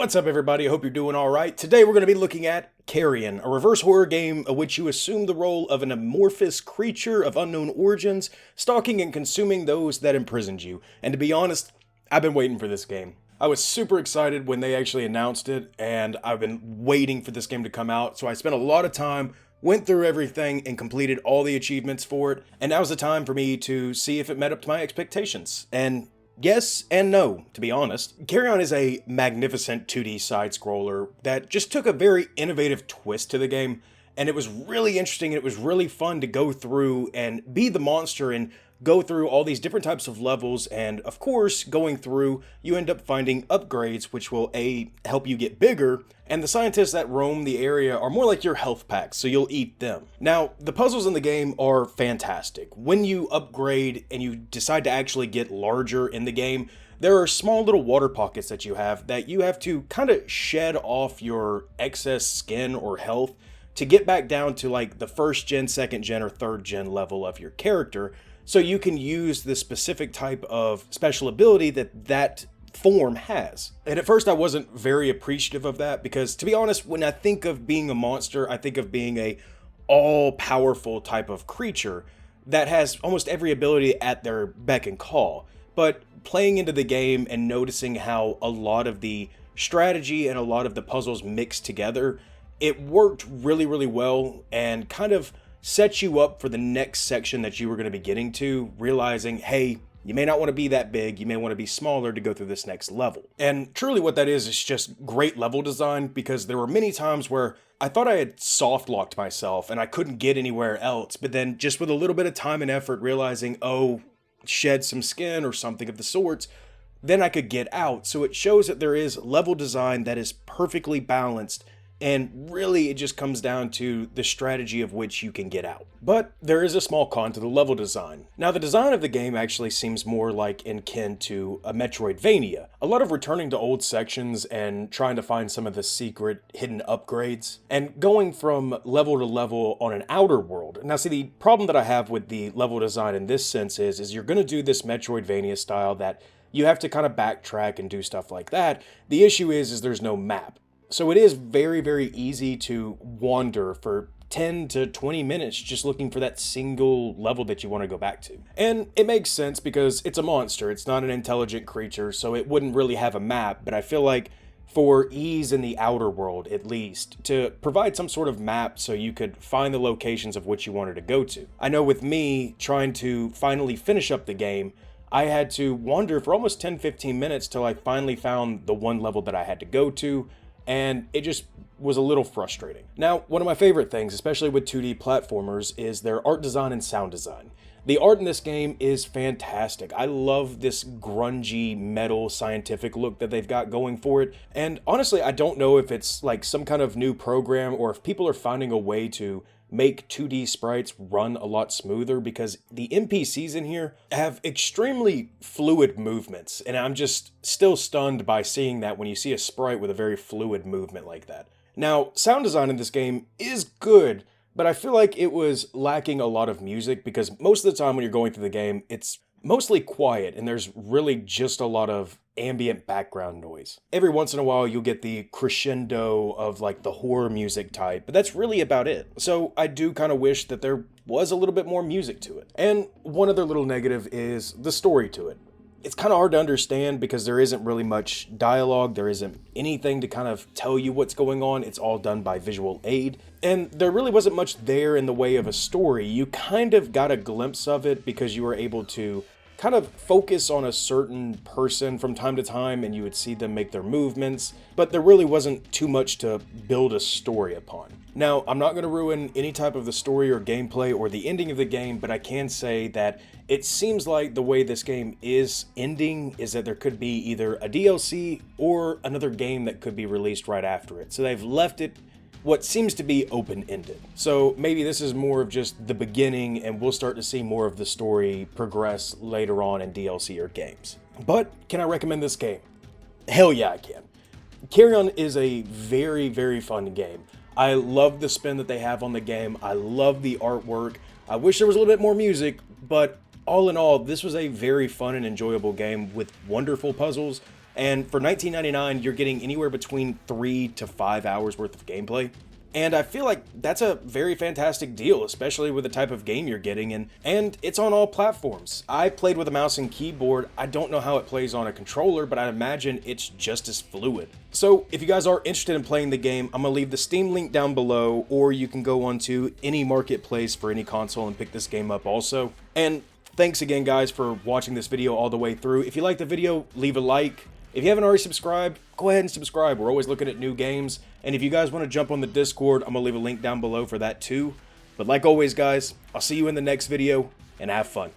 What's up, everybody? I hope you're doing all right. Today we're going to be looking at Carrion, a reverse horror game in which you assume the role of an amorphous creature of unknown origins, stalking and consuming those that imprisoned you. And to be honest, I've been waiting for this game. I was super excited when they actually announced it, and I've been waiting for this game to come out, so I spent a lot of time, went through everything, and completed all the achievements for it, and now's the time for me to see if it met up to my expectations. And yes and no, to be honest. Carrion is a magnificent 2D side-scroller that just took a very innovative twist to the game, and it was really interesting and it was really fun to go through and be the monster and go through all these different types of levels, and of course, going through, you end up finding upgrades which will help you get bigger, and the scientists that roam the area are more like your health packs, so you'll eat them. Now, the puzzles in the game are fantastic. When you upgrade and you decide to actually get larger in the game, there are small little water pockets that you have to kind of shed off your excess skin or health to get back down to like the first gen, second gen, or third gen level of your character, so you can use the specific type of special ability that form has. And at first I wasn't very appreciative of that because, to be honest, when I think of being a monster, I think of being a all-powerful type of creature that has almost every ability at their beck and call. But playing into the game and noticing how a lot of the strategy and a lot of the puzzles mix together, it worked really, really well and kind of set you up for the next section that you were going to be getting to, realizing, hey, you may not want to be that big, you may want to be smaller to go through this next level. And truly what that is just great level design, because there were many times where I thought I had soft locked myself and I couldn't get anywhere else, but then just with a little bit of time and effort realizing, oh, shed some skin or something of the sorts, then I could get out. So it shows that there is level design that is perfectly balanced, and really it just comes down to the strategy of which you can get out. But there is a small con to the level design. Now, the design of the game actually seems more like in kin to a Metroidvania. A lot of returning to old sections and trying to find some of the secret hidden upgrades, and going from level to level on an outer world. Now see, the problem that I have with the level design in this sense is you're going to do this Metroidvania style that you have to kind of backtrack and do stuff like that. The issue is there's no map. So it is very, very easy to wander for 10 to 20 minutes just looking for that single level that you want to go back to. And it makes sense because it's a monster, it's not an intelligent creature, so it wouldn't really have a map, but I feel like for ease in the outer world, at least, to provide some sort of map so you could find the locations of which you wanted to go to. I know with me, trying to finally finish up the game, I had to wander for almost 10-15 minutes till I finally found the one level that I had to go to, and it just was a little frustrating. Now, one of my favorite things, especially with 2D platformers, is their art design and sound design. The art in this game is fantastic. I love this grungy, metal, scientific look that they've got going for it. And honestly, I don't know if it's like some kind of new program or if people are finding a way to make 2D sprites run a lot smoother, because the NPCs in here have extremely fluid movements, and I'm just still stunned by seeing that when you see a sprite with a very fluid movement like that. Now, sound design in this game is good, but I feel like it was lacking a lot of music, because most of the time when you're going through the game, it's mostly quiet and there's really just a lot of ambient background noise. Every once in a while you'll get the crescendo of like the horror music type, but that's really about it. So I do kind of wish that there was a little bit more music to it. And one other little negative is the story to it. It's kind of hard to understand because there isn't really much dialogue, there isn't anything to kind of tell you what's going on, it's all done by visual aid. And there really wasn't much there in the way of a story. You kind of got a glimpse of it because you were able to kind of focus on a certain person from time to time and you would see them make their movements, but there really wasn't too much to build a story upon. Now, I'm not going to ruin any type of the story or gameplay or the ending of the game, but I can say that it seems like the way this game is ending is that there could be either a DLC or another game that could be released right after it. So they've left it what seems to be open-ended. So maybe this is more of just the beginning and we'll start to see more of the story progress later on in DLC or games. But can I recommend this game? Hell yeah, I can. Carrion is a very, very fun game. I love the spin that they have on the game. I love the artwork. I wish there was a little bit more music, but all in all, this was a very fun and enjoyable game with wonderful puzzles, And for $19.99, you're getting anywhere between 3 to 5 hours worth of gameplay. And I feel like that's a very fantastic deal, especially with the type of game you're getting, and it's on all platforms. I played with a mouse and keyboard. I don't know how it plays on a controller, but I imagine it's just as fluid. So if you guys are interested in playing the game, I'm going to leave the Steam link down below, or you can go onto any marketplace for any console and pick this game up also. And thanks again, guys, for watching this video all the way through. If you liked the video, leave a like. If you haven't already subscribed, go ahead and subscribe. We're always looking at new games. And if you guys want to jump on the Discord, I'm going to leave a link down below for that too. But like always, guys, I'll see you in the next video, and have fun.